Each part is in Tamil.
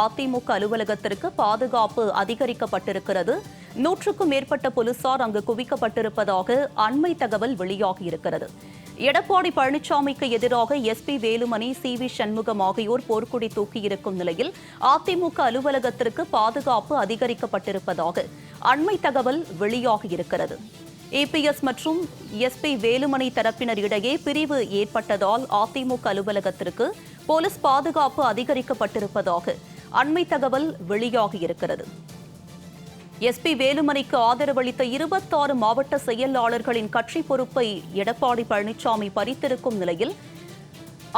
அதிமுக அலுவலகத்திற்கு பாதுகாப்பு அதிகரிக்கப்பட்டிருக்கிறது. 100க்கும் மேற்பட்ட போலீசார் அங்கு குவிக்கப்பட்டிருப்பதாக அண்மை தகவல் வெளியாகியிருக்கிறது. எடப்பாடி பழனிசாமிக்கு எதிராக எஸ்பி வேலுமணி, சி.வி. சண்முகம் ஆகியோர் போர்க்கொடி தூக்கியிருக்கும் நிலையில் அதிமுக அலுவலகத்திற்கு பாதுகாப்பு அதிகரிக்கப்பட்டிருப்பதாக அண்மை தகவல் வெளியாகியிருக்கிறது. ஏபிஎஸ் மற்றும் எஸ்பி வேலுமணி தரப்பினர் இடையே பிரிவு ஏற்பட்டதால் அதிமுக அலுவலகத்திற்கு போலீஸ் பாதுகாப்பு அதிகரிக்கப்பட்டிருப்பதாக அண்மை தகவல் வெளியாகியிருக்கிறது. எஸ்பி வேலுமணிக்கு ஆதரவளித்த 26 மாவட்ட செயலாளர்களின் கட்சி பொறுப்பை எடப்பாடி பழனிசாமி பறித்திருக்கும் நிலையில்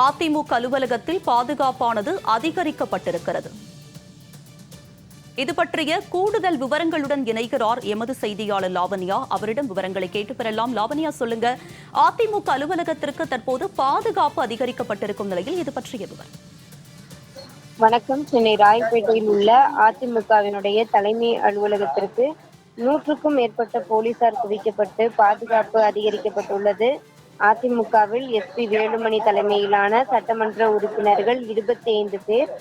அதிமுக அலுவலகத்தில் பாதுகாப்பானது அதிகரிக்கப்பட்டிருக்கிறது. இது பற்றிய கூடுதல் விவரங்களுடன் இணைகிறார் எமது செய்தியாளர் லாவண்யா. அவரிடம் விவரங்களை கேட்டு பெறலாம். லாவண்யா, சொல்லுங்க, அதிமுக அலுவலகத்திற்கு தற்போது பாதுகாப்பு அதிகரிக்கப்பட்டிருக்கும் நிலையில் இது பற்றிய விவரம். வணக்கம். சென்னை ராயப்பேட்டையில் உள்ள அதிமுகவினுடைய தலைமை அலுவலகத்திற்கு 100க்கும் மேற்பட்ட போலீசார் குவிக்கப்பட்டு பாதுகாப்பு அதிகரிக்கப்பட்டுள்ளது. அதிமுகவில் எஸ்பி வேலுமணி தலைமையிலான சட்டமன்ற உறுப்பினர்கள் 25 பேர்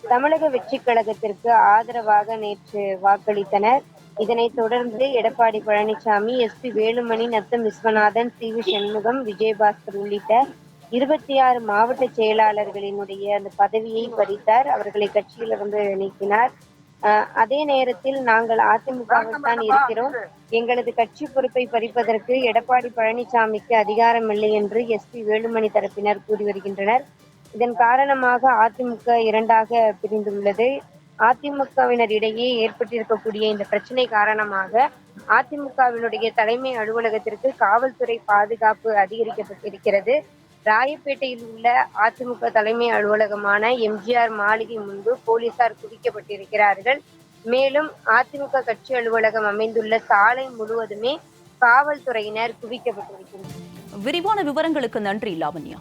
தமிழக வெற்றிக் கழகத்திற்கு ஆதரவாக நேற்று வாக்களித்தனர். இதனைத் தொடர்ந்து எடப்பாடி பழனிசாமி, எஸ்பி வேலுமணி, நத்தம் விஸ்வநாதன், சி.வி. சண்முகம், விஜயபாஸ்கர் உள்ளிட்ட 26 மாவட்ட செயலாளர்களினுடைய அந்த பதவியை பறித்தார். அவர்களை கட்சியிலிருந்து நீக்கினார். அதே நேரத்தில் நாங்கள் அதிமுகவில் தான் இருக்கிறோம், எங்களது கட்சி பொறுப்பை பறிப்பதற்கு எடப்பாடி பழனிசாமிக்கு அதிகாரம் இல்லை என்று எஸ்பி வேலுமணி தரப்பினர் கூறி வருகின்றனர். இதன் காரணமாக அதிமுக இரண்டாக பிரிந்துள்ளது. அதிமுகவினர் இடையே ஏற்பட்டிருக்கக்கூடிய இந்த பிரச்சனை காரணமாக அதிமுகவினுடைய தலைமை அலுவலகத்திற்கு காவல்துறை பாதுகாப்பு அதிகரிக்கப்பட்டிருக்கிறது. ராயப்பேட்டையில் உள்ள அதிமுக தலைமை அலுவலகமான எம்ஜிஆர் மாளிகை முன்பு போலீசார் குவிக்கப்பட்டிருக்கிறார்கள். மேலும் அதிமுக கட்சி அலுவலகம் அமைந்துள்ள சாலை முழுவதுமே காவல்துறையினர் குவிக்கப்பட்டிருக்கிறார்கள். விரிவான விவரங்களுக்கு நன்றி லாவண்யா.